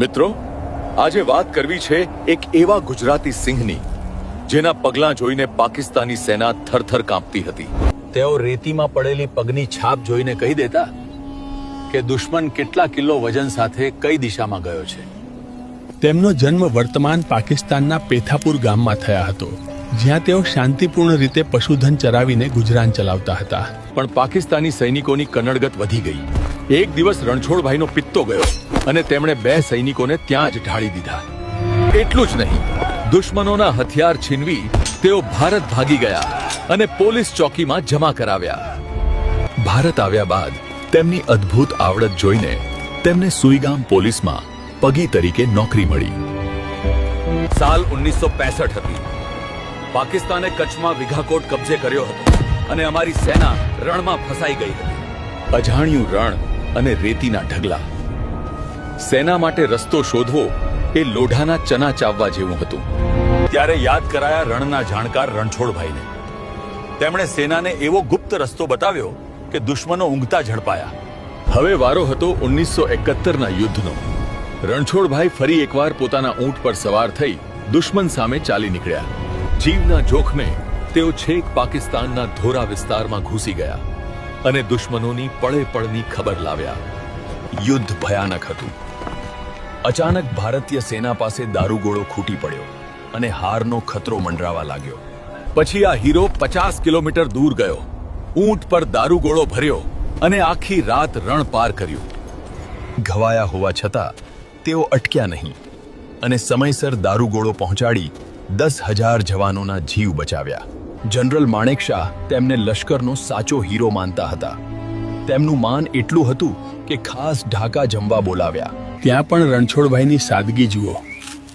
મિત્રો, આજે વાત કરવી છે એક એવા ગુજરાતી સિંહની જેના પગલાં જોઈને પાકિસ્તાની સેના થરથર કાંપતી હતી. તેઓ રેતીમાં પડેલી પગની છાપ જોઈને કહી દેતા કે દુશ્મન કેટલા કિલો વજન સાથે કઈ દિશામાં ગયો છે. તેમનો જન્મ વર્તમાન પાકિસ્તાનના પેથાપુર ગામમાં થયા હતો, જ્યાં તેઓ શાંતિપૂર્ણ રીતે પશુધન ચરાવીને ગુજરાન ચલાવતા હતા. પણ પાકિસ્તાની સૈનિકોની કનડગત વધી ગઈ. એક દિવસ રણછોડભાઈનો પિત્તો ગયો અને તેમણે 2 સૈનિકોને ત્યાં જ ઢાળી દીધા. એટલું જ નહીં, દુશ્મનોના હથિયાર છીનવી તેઓ ભારત ભાગી ગયા અને પોલીસ ચોકીમાં જમા કરાવ્યા. ભારત આવ્યા બાદ તેમની અદ્ભુત આવડત જોઈને તેમને સુઈગામ પોલીસમાં પગી તરીકે નોકરી મળી. સાલ 1965 હતી. પાકિસ્તાને કચ્છમાં વિઘાકોટ કબજે કર્યો હતો અને અમારી સેના રણમાં ફસાઈ ગઈ હતી. અજાણ્યું રણ અને રેતીના ઢગલા. સેના માટે રસ્તો શોધવો એ લોઢાના ચના ચાવવા જેવું હતું. ત્યારે યાદ કરાયા રણના જાણકાર રણછોડભાઈને. તેમણે સેનાને એવો ગુપ્ત રસ્તો બતાવ્યો કે દુશ્મનો ઊંઘતા ઝડપાયા. હવે વારો હતો 1971ના યુદ્ધનો. રણછોડભાઈ ફરી એકવાર પોતાના ઊંટ પર સવાર થઈ દુશ્મન સામે ચાલી નીકળ્યા. જીવના જોખમે તેઓ છેક પાકિસ્તાનના ધોરા વિસ્તારમાં ઘૂસી ગયા અને દુશ્મનોની પળે પળની ખબર લાવ્યા. યુદ્ધ ભયાનક હતું. અચાનક ભારતીય સેના પાસે દારૂગોળો ખૂટી પડ્યો અને હારનો ખતરો મંડરાવા લાગ્યો. પછી આ હીરો 50 કિલોમીટર દૂર ગયો, ઊંટ પર દારૂગોળો ભર્યો અને આખી રાત રણ પાર કર્યું. ઘવાયા હોવા છતાં તેઓ અટક્યા નહીં અને સમયસર દારૂગોળો પહોંચાડી 10,000 જવાનોના જીવ બચાવ્યા. જનરલ માણેકશા તેમને લશ્કરનો સાચો હીરો માનતા હતા. તેમનું માન એટલું હતું કે ખાસ ઢાકા જમવા બોલાવ્યા. ત્યાં પણ રણછોડભાઈની સાદગી જુઓ.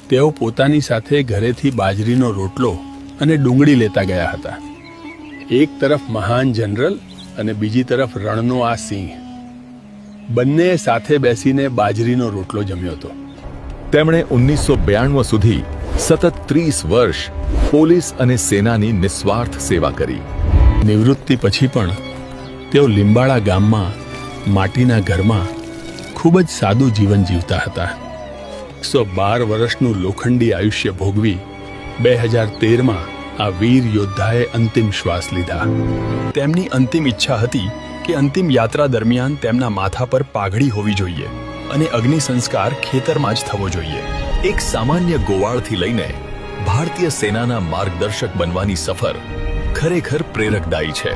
તેઓ પોતાની સાથે ઘરેથી બાજરીનો રોટલો અને ડુંગળી લેતા ગયા હતા. એક તરફ મહાન જનરલ અને બીજી તરફ રણનો આ સિંહ. બંને સાથે બેસીને બાજરીનો રોટલો જમ્યો હતો. તેમણે 1992 સુધી સતત 30 વર્ષ પોલીસ અને સેનાની નિસ્વાર્થ સેવા કરી. નિવૃત્તિ પછી પણ તેઓ લીંબાળા ગામમાં માટીના ઘરમાં ખૂબ જ સાદું જીવન જીવતા હતા. 112 વર્ષનું લોખંડી આયુષ્ય ભોગવી 2013માં આ વીર યોદ્ધાએ અંતિમ શ્વાસ લીધા. તેમની અંતિમ ઈચ્છા હતી કે અંતિમ યાત્રા દરમિયાન તેમના માથા પર પાઘડી હોવી જોઈએ અને અગ્નિ સંસ્કાર ખેતરમાં જ થવો જોઈએ. એક સામાન્ય ગોવાળથી લઈને ભારતીય સેનાના માર્ગદર્શક બનવાની સફર ખરેખર પ્રેરકદાયી છે.